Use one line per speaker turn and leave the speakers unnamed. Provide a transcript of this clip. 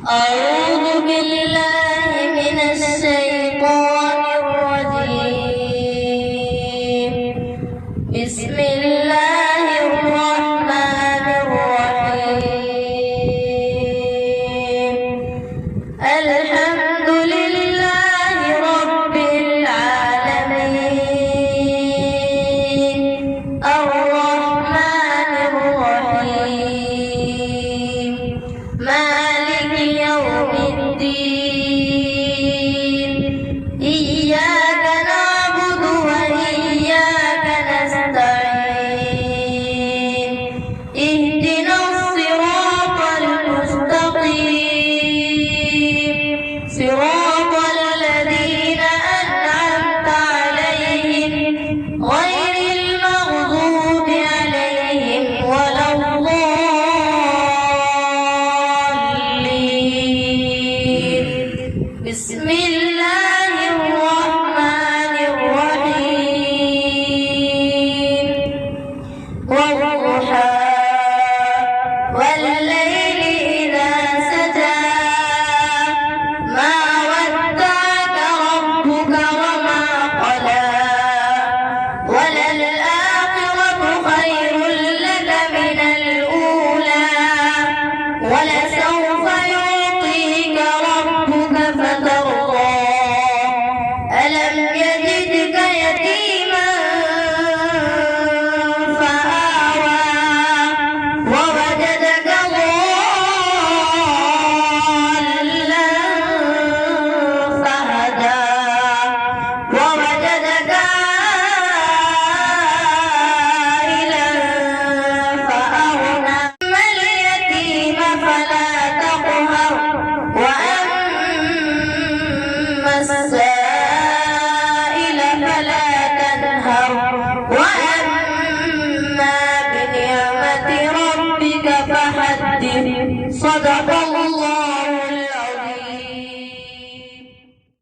أعوذ بالله من الشيطان الرجيم. بسم الله الرحمن الرحيم. الحمد لله رب العالمين الرحمن الرحيم مالك يوم الدين إياك نعبد وإياك نستعين اهدنا الصراط المستقيم صراط الذين أنعمت عليهم غير المغضوب عليهم ولا الضالين. بسم الله الرحمن الرحيم. والضحى والليل إذا سجى ما ودعك ربك وما قلى وللآخرة خير لك من الأولى ولسوف يعطيك ربك فترضى ألم يجدك يتيما فآوى ووجدك ضالا فهدى ووجدك عائلا فأغنى أما اليتيم فلا تقهر وأما السائل فلا تنهر وأما بنعمة ربك فحدث. صدق الله.